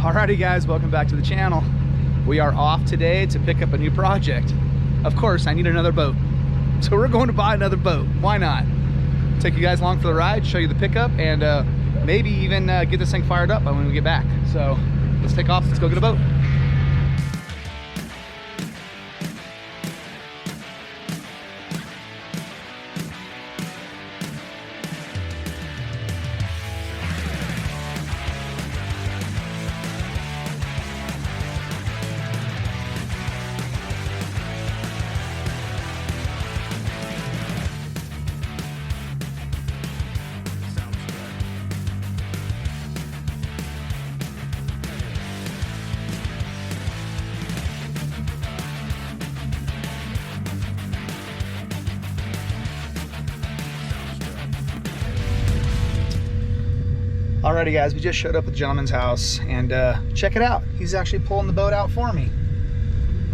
Alrighty guys, welcome back to the channel. We are off today to pick up a new project. Of course, I need another boat. So we're going to buy another boat. Why not? Take you guys along for the ride, show you the pickup, and maybe even get this thing fired up by when we get back. So let's take off, let's go get a boat. Alrighty guys, we just showed up at the gentleman's house and check it out. He's actually pulling the boat out for me.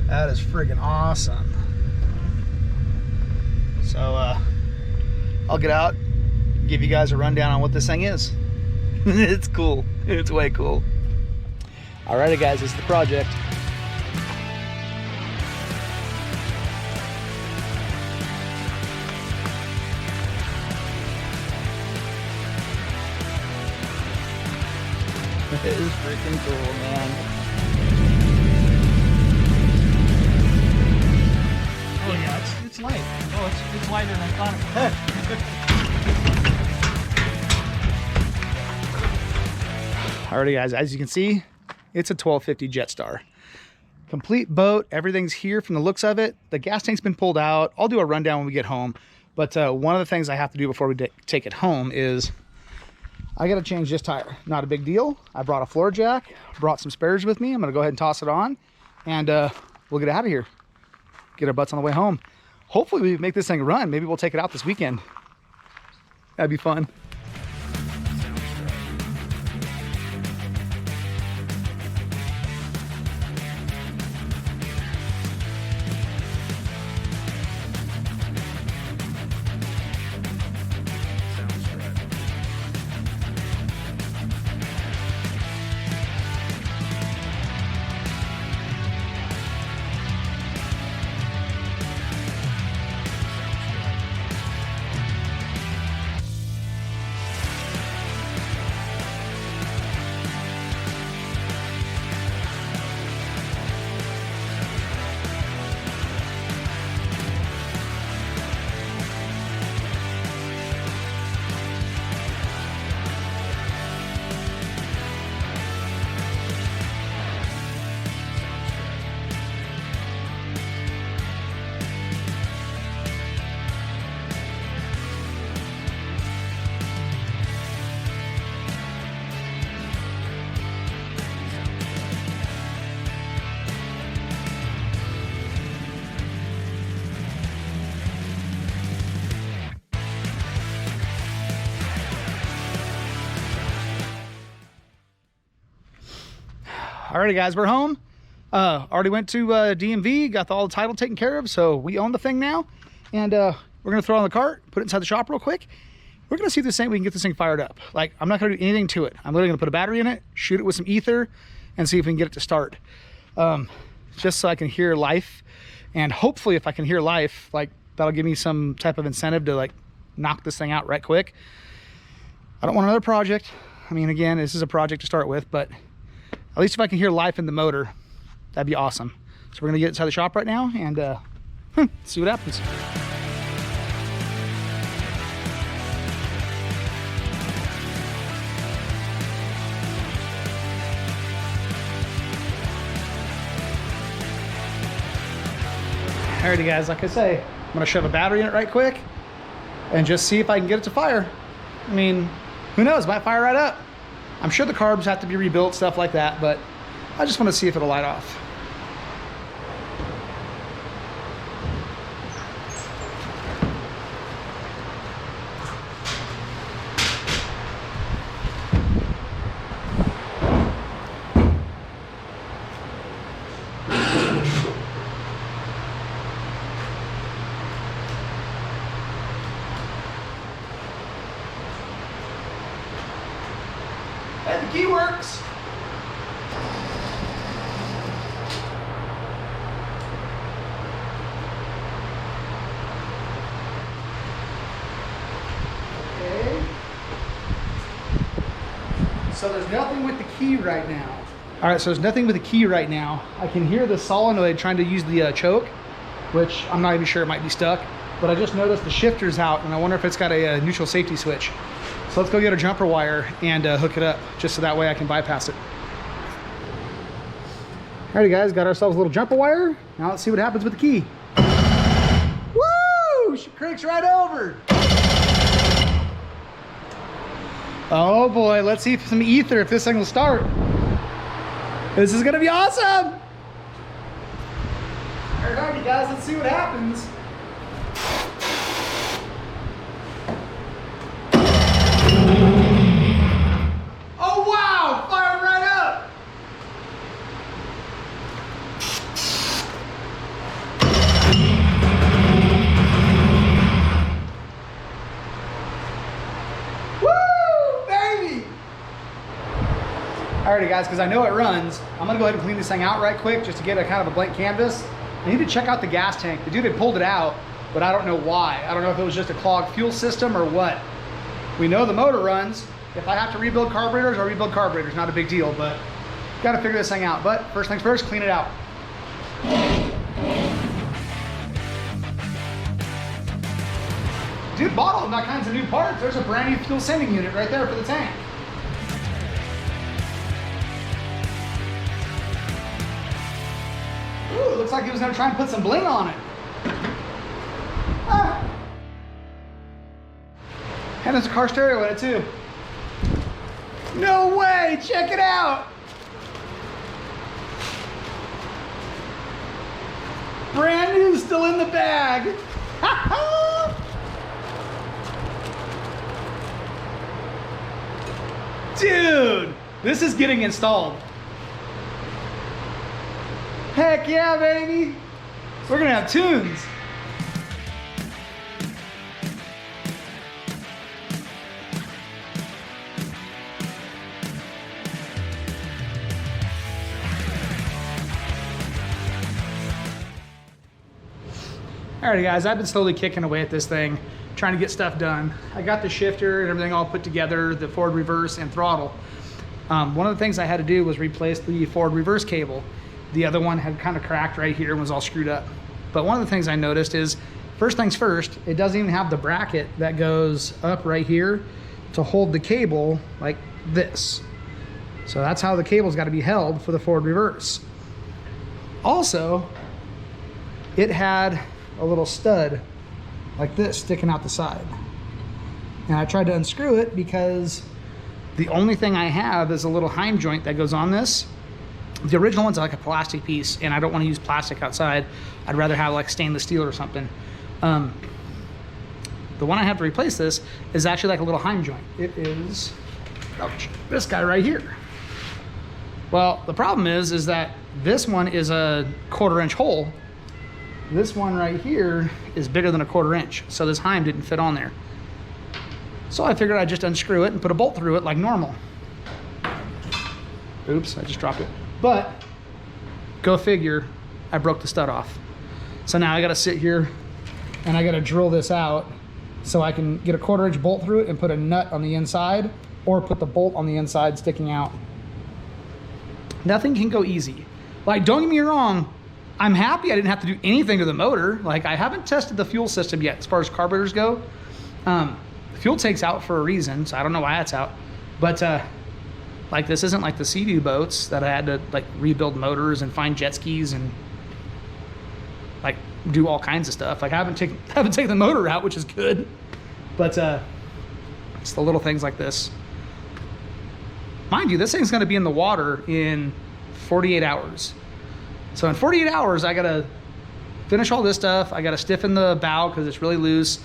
That is friggin' awesome. So I'll get out, give you guys a rundown on what this thing is. It's cool, it's way cool. Alrighty guys, this is the project. It is freaking cool, man. Oh yeah, it's light. Oh, it's lighter than I thought it was. Alrighty guys, as you can see, it's a 1250 JetStar. Complete boat, everything's here from the looks of it. The gas tank's been pulled out. I'll do a rundown when we get home. But one of the things I have to do before we take it home is I got to change this tire. Not a big deal. I brought a floor jack, brought some spares with me. I'm going to go ahead and toss it on, and we'll get out of here. Get our butts on the way home. Hopefully we make this thing run. Maybe we'll take it out this weekend. That'd be fun. Alrighty guys, we're home. Already went to DMV, got all the title taken care of, so we own the thing now. And we're gonna throw it on the cart, put it inside the shop real quick. We're gonna see if we can get this thing fired up. Like, I'm not gonna do anything to it. I'm literally gonna put a battery in it, shoot it with some ether, and see if we can get it to start. Just so I can hear life. And hopefully if I can hear life, like, that'll give me some type of incentive to like knock this thing out right quick. I don't want another project. I mean, again, this is a project to start with, but at least if I can hear life in the motor, that'd be awesome. So we're gonna get inside the shop right now and see what happens. Alrighty guys, like I say, I'm gonna shove a battery in it right quick and just see if I can get it to fire. I mean, who knows, might fire right up. I'm sure the carbs have to be rebuilt, stuff like that, but I just want to see if it'll light off. And the key works. so there's nothing with the key right now. All right, so there's nothing with the key right now. I can hear the solenoid trying to use the choke, which I'm not even sure it might be stuck, but I just noticed the shifter's out and I wonder if it's got a neutral safety switch. So let's go get a jumper wire and hook it up just so that way I can bypass it. Alrighty guys, got ourselves a little jumper wire. Now let's see what happens with the key. Woo! She cranks right over. Oh boy, let's see if some ether, if this thing will start. This is gonna be awesome. Alrighty guys, let's see what happens. Oh wow, fired right up. Woo, baby. Alrighty guys, because I know it runs, I'm gonna go ahead and clean this thing out right quick just to get a kind of a blank canvas. I need to check out the gas tank. The dude had pulled it out, but I don't know why. I don't know if it was just a clogged fuel system or what. We know the motor runs. If I have to rebuild carburetors, I'll rebuild carburetors. Not a big deal, but gotta figure this thing out. But first things first, clean it out. Dude bought all kinds of new parts. There's a brand new fuel sending unit right there for the tank. Ooh, looks like he was gonna try and put some bling on it. Ah. And there's a car stereo in it too. No way, check it out. Brand new, still in the bag. Dude, this is getting installed. Heck yeah, baby. We're gonna have tunes. Alrighty guys, I've been slowly kicking away at this thing, trying to get stuff done. I got the shifter and everything all put together, the forward reverse and throttle. One of the things I had to do was replace the forward reverse cable. The other one had kind of cracked right here and was all screwed up. But one of the things I noticed is, first things first, it doesn't even have the bracket that goes up right here to hold the cable like this. So that's how the cable's got to be held for the forward reverse. Also, it had a little stud like this sticking out the side. And I tried to unscrew it because the only thing I have is a little Heim joint that goes on this. The original one's like a plastic piece and I don't want to use plastic outside. I'd rather have like stainless steel or something. The one I have to replace this is actually like a little Heim joint. It is, ouch, this guy right here. Well, the problem is that this one is a 1/4 inch hole. This one right here is bigger than a 1/4 inch. So this Heim didn't fit on there. So I figured I'd just unscrew it and put a bolt through it like normal. Oops, I just dropped it. But go figure, I broke the stud off. So now I gotta sit here and I gotta drill this out so I can get a 1/4 inch bolt through it and put a nut on the inside or put the bolt on the inside sticking out. Nothing can go easy. Like, don't get me wrong, I'm happy I didn't have to do anything to the motor. Like, I haven't tested the fuel system yet as far as carburetors go. Fuel tank's out for a reason, so I don't know why that's out. But like, this isn't like the Sea-Doo boats that I had to like rebuild motors and find jet skis and like do all kinds of stuff. Like, I haven't taken the motor out, which is good. But it's the little things like this. Mind you, this thing's gonna be in the water in 48 hours. So in 48 hours, I gotta finish all this stuff. I gotta stiffen the bow because it's really loose,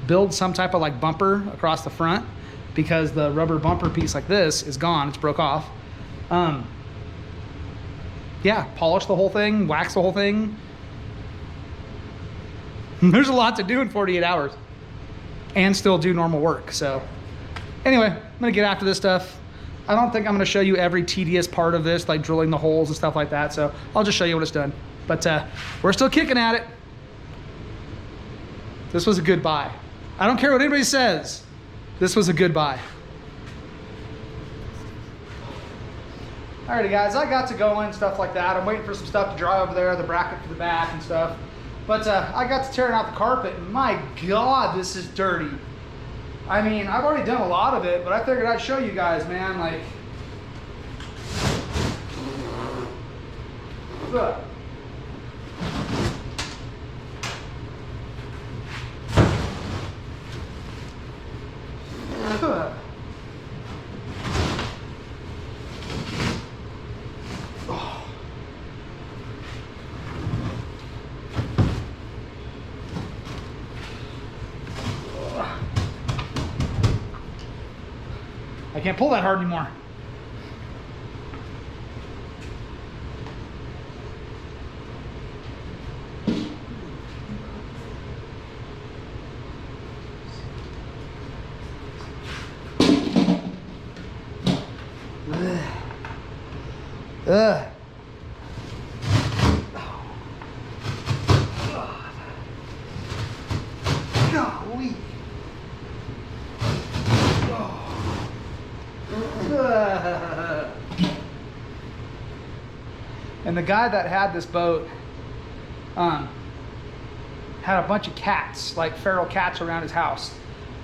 build some type of like bumper across the front because the rubber bumper piece like this is gone, it's broke off. Yeah, polish the whole thing, wax the whole thing. There's a lot to do in 48 hours and still do normal work. So anyway, I'm gonna get after this stuff. I don't think I'm gonna show you every tedious part of this, like drilling the holes and stuff like that. So I'll just show you when it's done. But we're still kicking at it. This was a good buy. I don't care what anybody says. This was a good buy. Alrighty guys, I got to go in, stuff like that. I'm waiting for some stuff to dry over there, the bracket for the back and stuff. But I got to tearing out the carpet, and my God, this is dirty. I mean, I've already done a lot of it, but I figured I'd show you guys, man, like. Look. Ugh. I can't pull that hard anymore. Ugh. Golly. And the guy that had this boat had a bunch of cats, like feral cats around his house.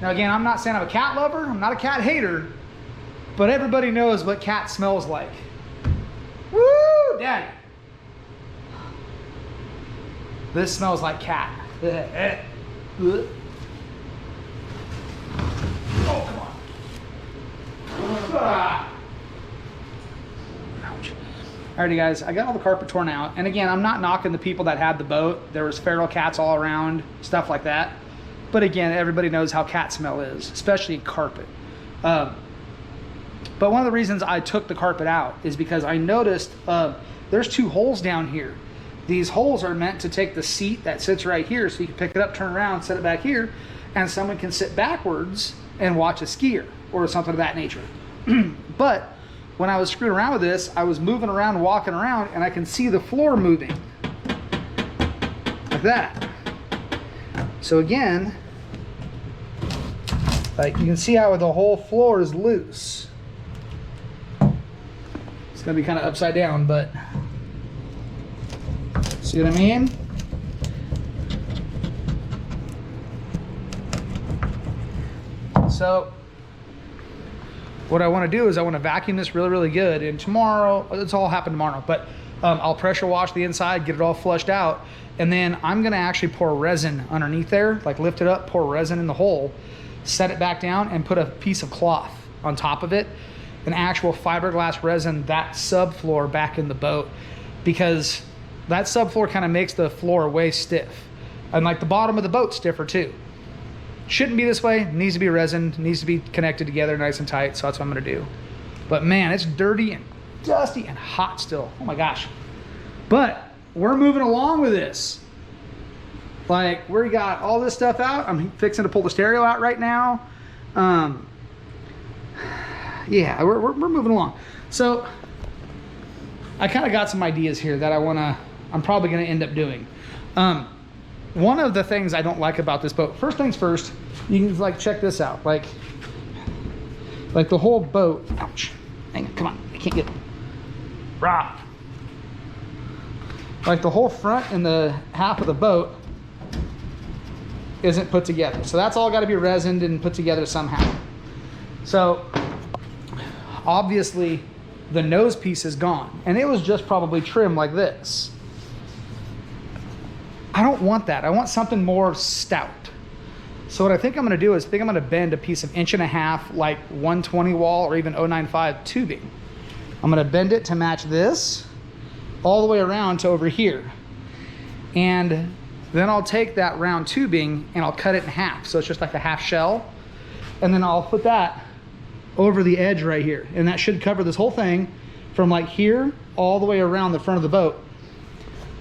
Now again, I'm not saying I'm a cat lover, I'm not a cat hater, but everybody knows what cat smells like. Woo, daddy. This smells like cat. Oh, come on. Ouch. Alrighty guys, I got all the carpet torn out. And again, I'm not knocking the people that had the boat. There was feral cats all around, stuff like that. But again, everybody knows how cat smell is, especially in carpet. But one of the reasons I took the carpet out is because I noticed there's 2 holes down here. These holes are meant to take the seat that sits right here, so you can pick it up, turn around, set it back here, and someone can sit backwards and watch a skier or something of that nature. But when I was screwing around with this, I was moving around, walking around, and I can see the floor moving like that. So again, like you can see how the whole floor is loose. It's gonna be kind of upside down, but see what I mean? So what I want to do is I want to vacuum this really, really good. And tomorrow, it's all happen tomorrow, but I'll pressure wash the inside, get it all flushed out. And then I'm going to actually pour resin underneath there, like lift it up, pour resin in the hole, set it back down, and put a piece of cloth on top of it, an actual fiberglass resin, that subfloor back in the boat, because that subfloor kind of makes the floor way stiff. And like the bottom of the boat stiffer too. Shouldn't be this way, needs to be resin, needs to be connected together nice and tight, so that's what I'm gonna do. But man, it's dirty and dusty and hot still, oh my gosh. But we're moving along with this. Like, we got all this stuff out. I'm fixing to pull the stereo out right now. Yeah, we're moving along. So I kind of got some ideas here that I'm probably gonna end up doing. One of the things I don't like about this boat, first things first, you can like check this out. Like the whole boat, ouch, hang on, come on, I can't get, rah. Like the whole front and the half of the boat isn't put together. So that's all gotta be resined and put together somehow. So obviously the nose piece is gone, and it was just probably trim like this. I don't want that. I want something more stout. So what I think I'm gonna do is I'm gonna bend a piece of 1.5 inch, like 120 wall or even 095 tubing. I'm gonna bend it to match this all the way around to over here. And then I'll take that round tubing and I'll cut it in half. So it's just like a half shell. And then I'll put that over the edge right here. And that should cover this whole thing from like here all the way around the front of the boat.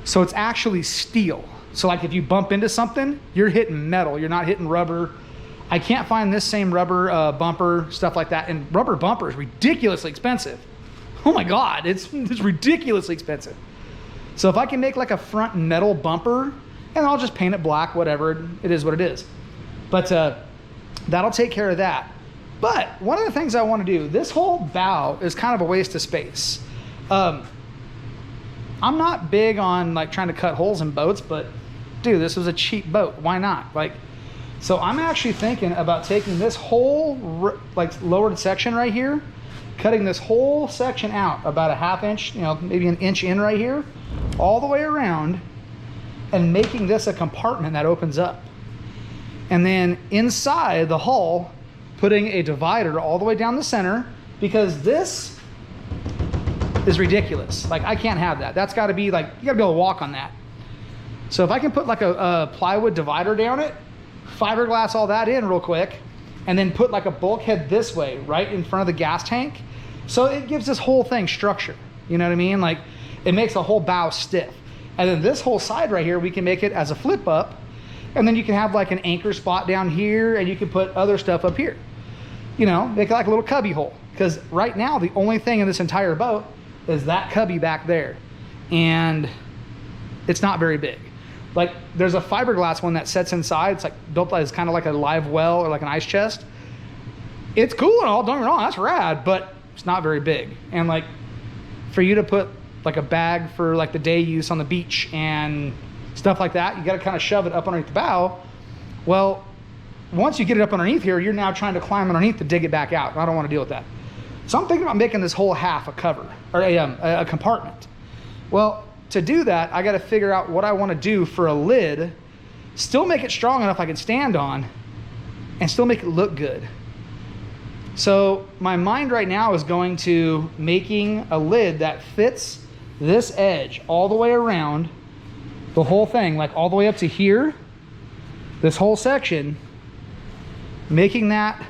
So it's actually steel. So like if you bump into something, you're hitting metal, you're not hitting rubber. I can't find this same rubber bumper, stuff like that. And rubber bumper is ridiculously expensive. Oh my God, it's ridiculously expensive. So if I can make like a front metal bumper, and I'll just paint it black, whatever, it is what it is. But that'll take care of that. But one of the things I want to do, this whole bow is kind of a waste of space. I'm not big on like trying to cut holes in boats, but dude, this was a cheap boat. Why not? Like, so I'm actually thinking about taking this whole like lowered section right here, cutting this whole section out about a ½ inch, you know, maybe an inch in right here, all the way around, and making this a compartment that opens up. And then inside the hull, putting a divider all the way down the center, because this is ridiculous. Like, I can't have that. That's gotta be like, you gotta be able to walk on that. So if I can put like a plywood divider down it, fiberglass all that in real quick, and then put like a bulkhead this way, right in front of the gas tank. So it gives this whole thing structure. You know what I mean? Like, it makes the whole bow stiff. And then this whole side right here, we can make it as a flip up. And then you can have like an anchor spot down here, and you can put other stuff up here. You know, make it like a little cubby hole. Because right now, the only thing in this entire boat is that cubby back there. And it's not very big. Like, there's a fiberglass one that sets inside. It's like built as kind of like a live well or like an ice chest. It's cool and all, don't get me wrong, that's rad, but it's not very big. And like, for you to put like a bag for like the day use on the beach and stuff like that, you got to kind of shove it up underneath the bow. Well, once you get it up underneath here, you're now trying to climb underneath to dig it back out. I don't want to deal with that. So I'm thinking about making this whole half a cover, or a compartment. Well, to do that, I got to figure out what I want to do for a lid, still make it strong enough I can stand on, and still make it look good. So my mind right now is going to making a lid that fits this edge all the way around the whole thing, like all the way up to here, this whole section, making that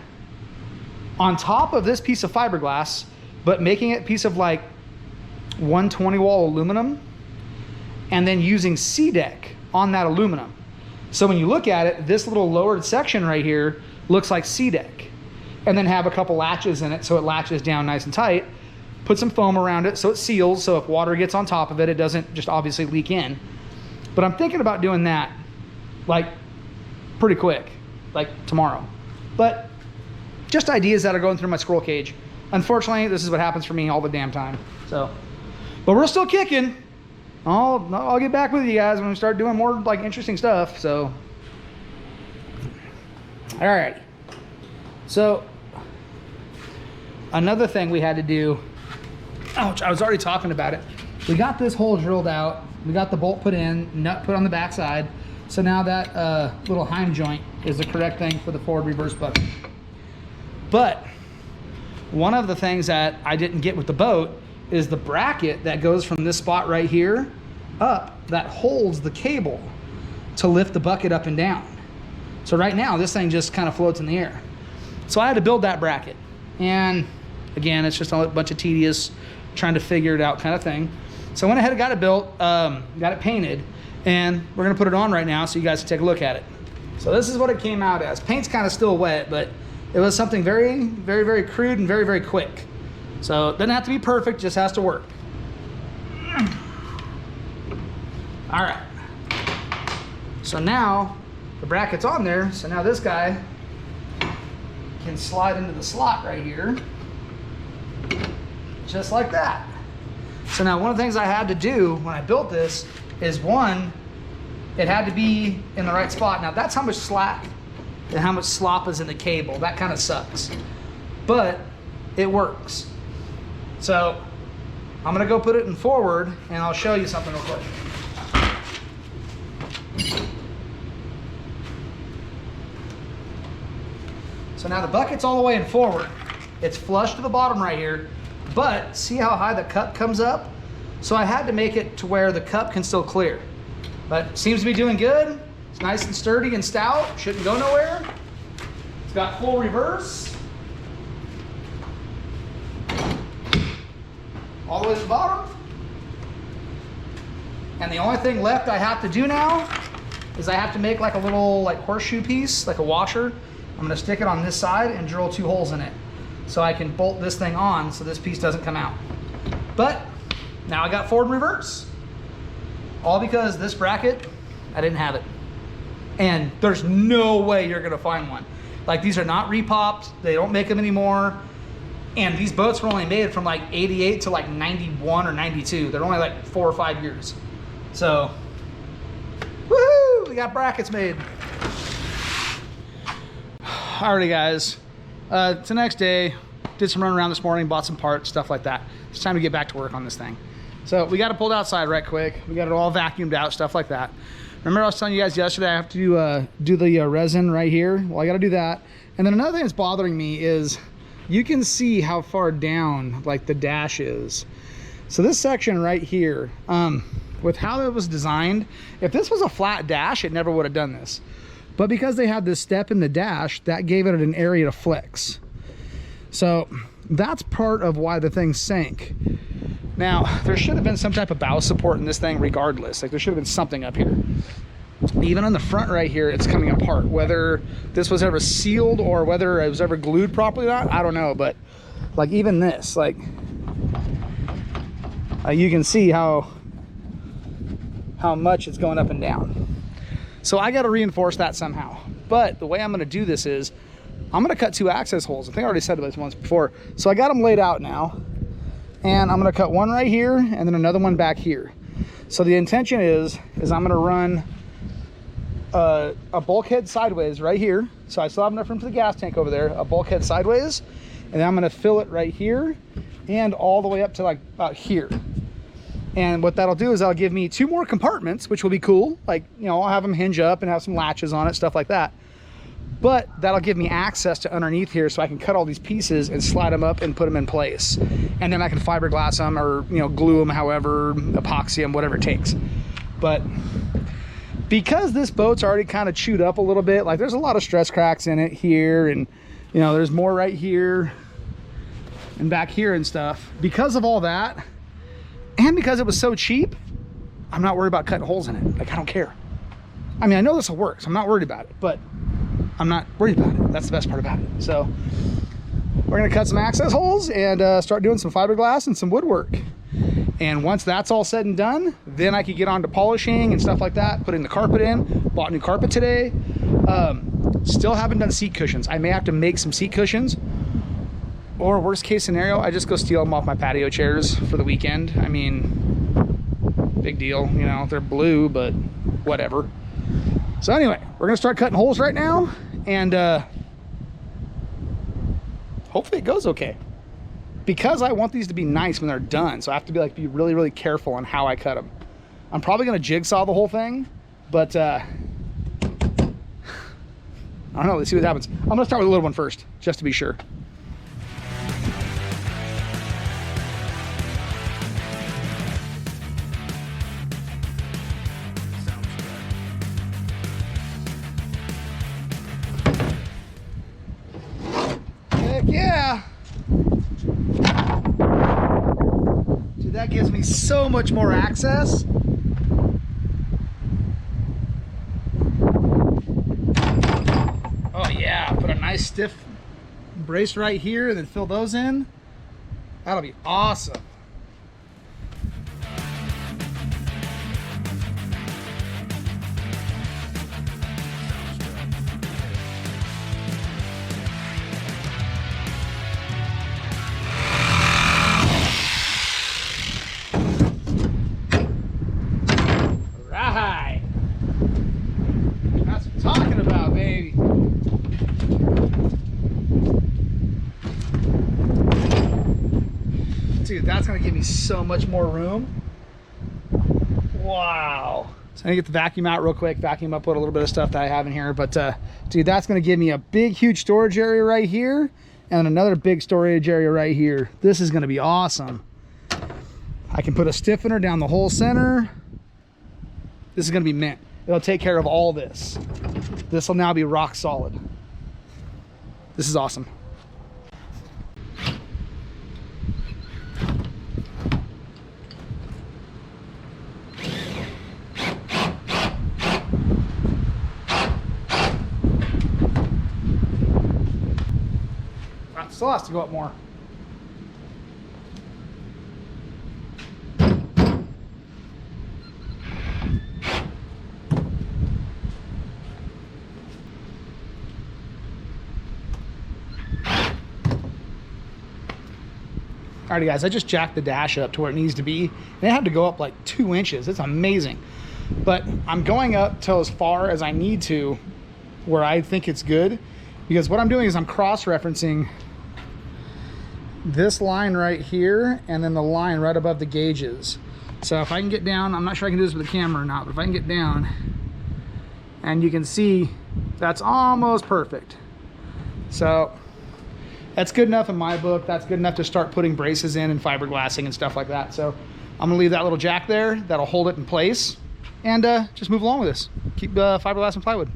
on top of this piece of fiberglass, but making it a piece of like 120 wall aluminum, and then using C-deck on that aluminum. So when you look at it, this little lowered section right here looks like C-deck. And then have a couple latches in it so it latches down nice and tight. Put some foam around it so it seals, so if water gets on top of it, it doesn't just obviously leak in. But I'm thinking about doing that like pretty quick, like tomorrow. But just ideas that are going through my squirrel cage. Unfortunately, this is what happens for me all the damn time. So, but we're still kicking. I'll get back with you guys when we start doing more like interesting stuff. So, all right. So, another thing we had to do, ouch, I was already talking about it. We got this hole drilled out. We got the bolt put in, nut put on the back side. So now that little Heim joint is the correct thing for the forward reverse bucket. But one of the things that I didn't get with the boat is the bracket that goes from this spot right here up that holds the cable to lift the bucket up and down. So right now this thing just kind of floats in the air. So I had to build that bracket. And again, it's just a bunch of tedious trying to figure it out kind of thing. So I went ahead and got it built, got it painted, and we're gonna put it on right now so you guys can take a look at it. So this is what it came out as. Paint's kind of still wet, but it was something very, very, very crude and very, very quick. So it doesn't have to be perfect, just has to work. All right. So now the bracket's on there. So now this guy can slide into the slot right here, just like that. So now one of the things I had to do when I built this is, one, it had to be in the right spot. Now that's how much slack and how much slop is in the cable. That kind of sucks, but it works. So I'm gonna go put it in forward and I'll show you something real quick. So now the bucket's all the way in forward. It's flush to the bottom right here, but see how high the cup comes up? So I had to make it to where the cup can still clear. But it seems to be doing good. It's nice and sturdy and stout, shouldn't go nowhere. It's got full reverse. All the way to the bottom. And the only thing left I have to do now is I have to make like a little like horseshoe piece, like a washer. I'm gonna stick it on this side and drill 2 holes in it so I can bolt this thing on so this piece doesn't come out. But now I got forward and reverse. All because this bracket, I didn't have it. And there's no way you're gonna find one. Like, these are not repopped, they don't make them anymore. And these boats were only made from like 88 to like 91 or 92. They're only like 4 or 5 years. So, woohoo! We got brackets made. Alrighty, guys. It's the next day. Did some run around this morning, bought some parts, stuff like that. It's time to get back to work on this thing. So we got it pulled outside right quick. We got it all vacuumed out, stuff like that. Remember I was telling you guys yesterday I have to do the resin right here? Well, I got to do that. And then another thing that's bothering me is you can see how far down like the dash is. So this section right here, with how it was designed, if this was a flat dash, it never would have done this. But because they had this step in the dash, that gave it an area to flex. So that's part of why the thing sank. Now, there should have been some type of bow support in this thing regardless. Like there should have been something up here. Even on the front right here, it's coming apart. Whether this was ever sealed or whether it was ever glued properly or not, I don't know. But like even this, like you can see how much it's going up and down. So I got to reinforce that somehow. But the way I'm going to do this is I'm going to cut 2 access holes. I think I already said this once before. So I got them laid out now. And I'm going to cut one right here and then another one back here. So the intention is I'm going to run a bulkhead sideways right here. So I still have enough room for the gas tank over there, a bulkhead sideways. And then I'm going to fill it right here and all the way up to like about here. And what that'll do is that'll give me 2 more compartments, which will be cool. Like, you know, I'll have them hinge up and have some latches on it, stuff like that. But that'll give me access to underneath here so I can cut all these pieces and slide them up and put them in place. And then I can fiberglass them or, you know, glue them however, epoxy them, whatever it takes. But because this boat's already kind of chewed up a little bit, like there's a lot of stress cracks in it here, and, you know, there's more right here and back here and stuff. Because of all that, and because it was so cheap, I'm not worried about cutting holes in it. Like, I don't care. I mean, I know this will work, so I'm not worried about it, but I'm not worried about it. That's the best part about it. So we're gonna cut some access holes and start doing some fiberglass and some woodwork. And once that's all said and done, then I could get on to polishing and stuff like that, putting the carpet in. Bought new carpet today. Still haven't done seat cushions. I may have to make some seat cushions, or worst case scenario, I just go steal them off my patio chairs for the weekend. I mean, big deal, you know, they're blue, but whatever. So anyway, we're gonna start cutting holes right now, and hopefully it goes okay. Because I want these to be nice when they're done, so I have to be really, really careful on how I cut them. I'm probably gonna jigsaw the whole thing, but I don't know, let's see what happens. I'm gonna start with a little one first, just to be sure. Yeah, dude, that gives me so much more access. Oh yeah, put a nice stiff brace right here and then fill those in. That'll be awesome. That's what I'm talking about, baby. Dude, that's gonna give me so much more room. Wow. So I'm gonna get the vacuum out real quick, vacuum up, put a little bit of stuff that I have in here. But dude, that's gonna give me a big, huge storage area right here and another big storage area right here. This is gonna be awesome. I can put a stiffener down the whole center. This is gonna be mint. It'll take care of all this. This will now be rock solid. This is awesome. Still has to go up more. Alrighty guys, I just jacked the dash up to where it needs to be. And it had to go up like 2 inches. It's amazing. But I'm going up till as far as I need to where I think it's good. Because what I'm doing is I'm cross-referencing this line right here and then the line right above the gauges. So if I can get down, I'm not sure I can do this with the camera or not, but if I can get down, and you can see that's almost perfect. So that's good enough in my book. That's good enough to start putting braces in and fiberglassing and stuff like that. So I'm gonna leave that little jack there. That'll hold it in place and just move along with this. Keep fiberglass and plywood.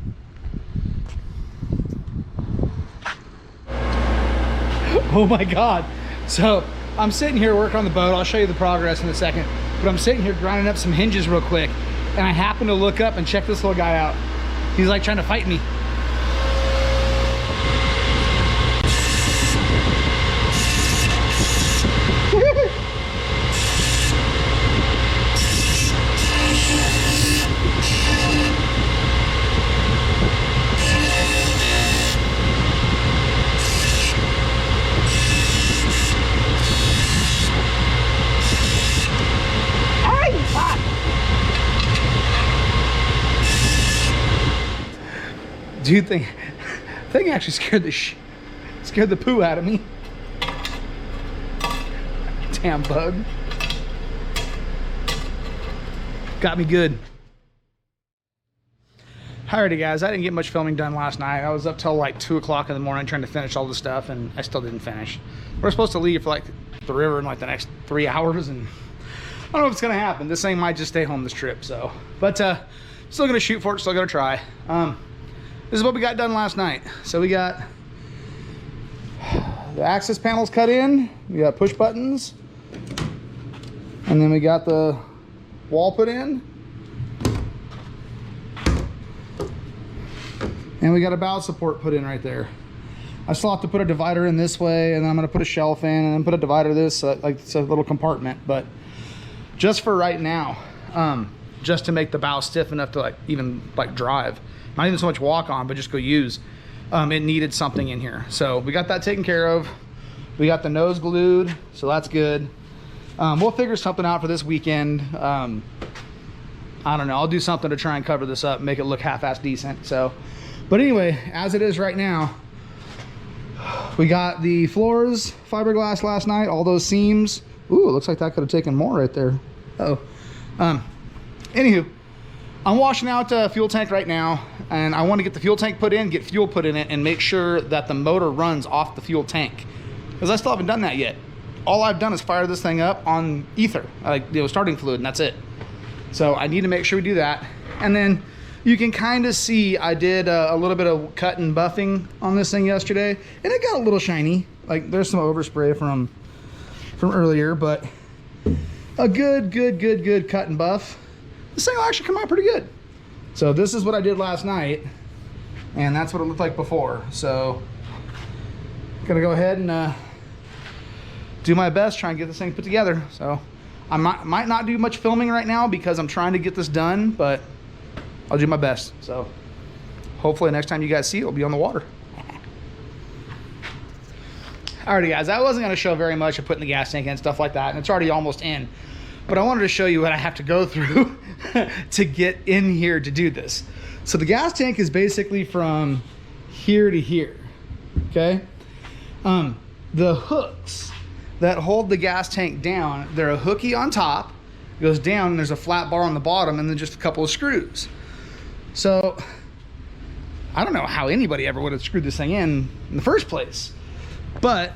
Oh my God. So I'm sitting here working on the boat. I'll show you the progress in a second, but I'm sitting here grinding up some hinges real quick. And I happen to look up and check this little guy out. He's like trying to fight me. Dude, thing actually scared the poo out of me. Damn bug. Got me good. Alrighty guys, I didn't get much filming done last night. I was up till like 2 o'clock in the morning trying to finish all the stuff, and I still didn't finish. We're supposed to leave for like the river in like the next 3 hours, and I don't know if it's gonna happen. This thing might just stay home this trip, so. But still gonna shoot for it, still gonna try. This is what we got done last night. So we got the access panels cut in, we got push buttons, and then we got the wall put in, and we got a bow support put in right there. I still have to put a divider in this way, and then I'm gonna put a shelf in, and then put a divider this, like it's a little compartment. But just for right now, just to make the bow stiff enough to like even like drive. Not even so much walk on, but just go use. It needed something in here. So we got that taken care of. We got the nose glued, so that's good. We'll figure something out for this weekend. I don't know, I'll do something to try and cover this up, make it look half-assed decent. So, but anyway, as it is right now, we got the floors fiberglass last night, all those seams. Ooh, it looks like that could have taken more right there. Anywho, I'm washing out the fuel tank right now, and I want to get the fuel tank put in, get fuel put in it, and make sure that the motor runs off the fuel tank, because I still haven't done that yet. All I've done is fire this thing up on ether, like starting fluid, and that's it. So I need to make sure we do that. And then you can kind of see I did a little bit of cut and buffing on this thing yesterday, and it got a little shiny. Like there's some overspray from earlier, but a good cut and buff. This thing will actually come out pretty good. So this is what I did last night, and that's what it looked like before. So gonna go ahead and do my best, try and get this thing put together. So I might not do much filming right now because I'm trying to get this done, but I'll do my best. So hopefully next time you guys see it, it'll be on the water. Alrighty guys, I wasn't gonna show very much of putting the gas tank in and stuff like that, and it's already almost in. But I wanted to show you what I have to go through to get in here to do this. So the gas tank is basically from here to here, okay? The hooks that hold the gas tank down, they're a hooky on top, goes down, and there's a flat bar on the bottom, and then just a couple of screws. So I don't know how anybody ever would have screwed this thing in the first place. But,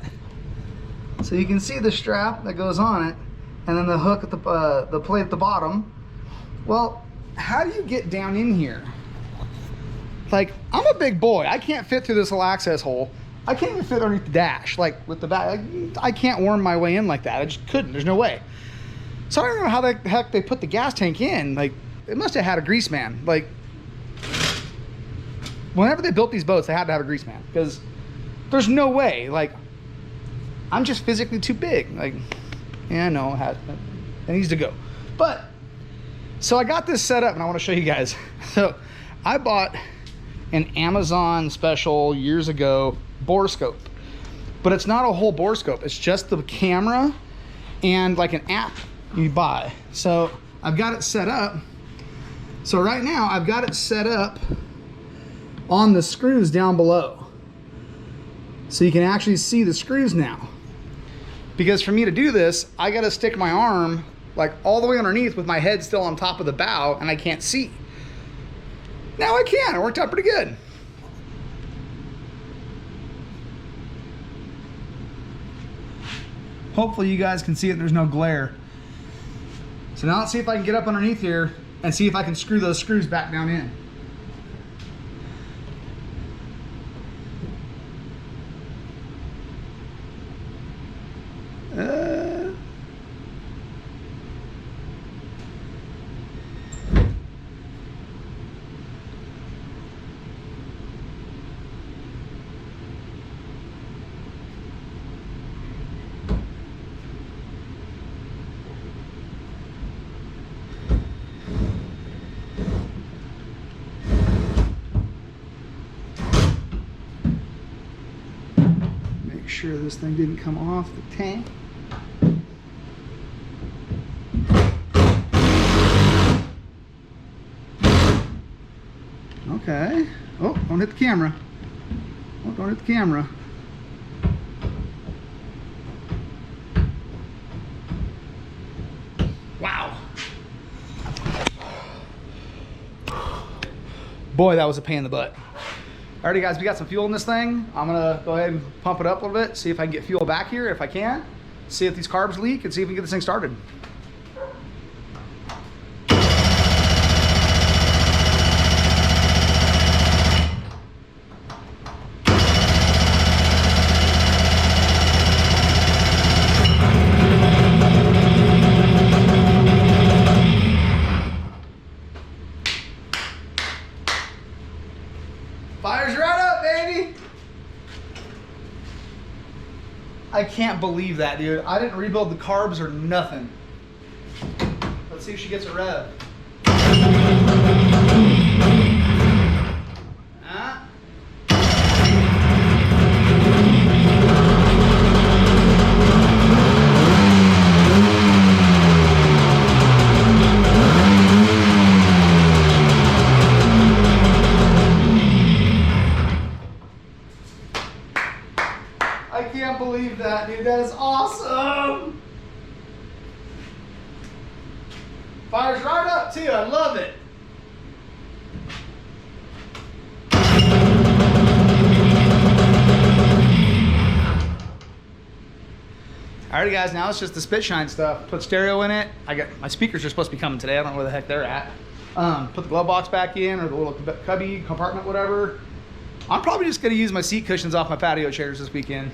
so you can see the strap that goes on it, and then the hook at the plate at the bottom. Well, how do you get down in here? Like, I'm a big boy. I can't fit through this little access hole. I can't even fit underneath the dash, like with the back. I can't worm my way in like that. I just couldn't. There's no way. So I don't know how the heck they put the gas tank in. Like, it must have had a grease man. Like, whenever they built these boats, they had to have a grease man, because there's no way. Like, I'm just physically too big. Like, yeah, no, it needs to go. But so I got this set up, and I want to show you guys. So I bought an Amazon special years ago borescope. but it's not a whole borescope. It's just the camera and like an app you buy. So I've got it set up. So right now I've got it set up on the screws down below. So you can actually see the screws now. Because for me to do this, I gotta stick my arm like all the way underneath with my head still on top of the bow and I can't see. Now I can, it worked out pretty good. Hopefully you guys can see it, there's no glare. So now let's see if I can get up underneath here and see if I can screw those screws back down in. Make sure this thing didn't come off the tank. Okay. Oh, don't hit the camera. Oh, don't hit the camera. Wow. Boy, that was a pain in the butt. Alrighty guys, we got some fuel in this thing. I'm gonna go ahead and pump it up a little bit, see if I can get fuel back here if I can. See if these carbs leak and see if we can get this thing started. Fires right up, baby. I can't believe that, dude. I didn't rebuild the carbs or nothing. Let's see if she gets a rev. I can't believe that, dude. That is awesome. Fires right up, too. I love it. Alrighty, guys. Now it's just the spit shine stuff. Put stereo in it. I got my speakers are supposed to be coming today. I don't know where the heck they're at. Put the glove box back in, or the little cubby compartment, whatever. I'm probably just gonna use my seat cushions off my patio chairs this weekend.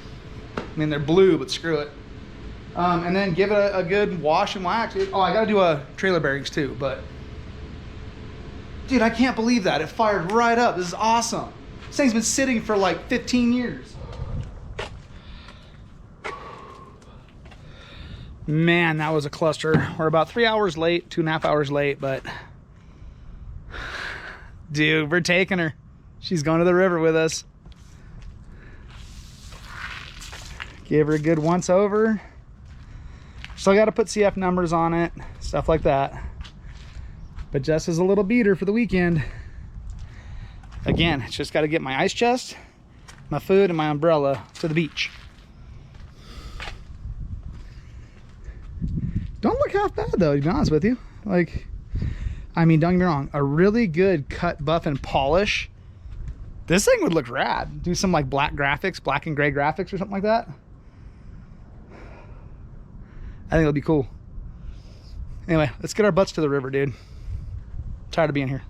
I mean, they're blue, but screw it. And then give it a good wash and wax. Oh, I gotta do trailer bearings too, but dude, I can't believe that. It fired right up. This is awesome. This thing's been sitting for like 15 years. Man, that was a cluster. We're about 3 hours late, 2.5 hours late, but dude, we're taking her. She's going to the river with us. Give her a good once over. Still got to put CF numbers on it, stuff like that. But just as a little beater for the weekend. Again, it's just got to get my ice chest, my food, and my umbrella to the beach. Don't look half bad though, to be honest with you. Like, I mean, don't get me wrong, a really good cut, buff, and polish. This thing would look rad. Do some like black graphics, black and gray graphics or something like that. I think it'll be cool. Anyway, let's get our butts to the river, dude. I'm tired of being here.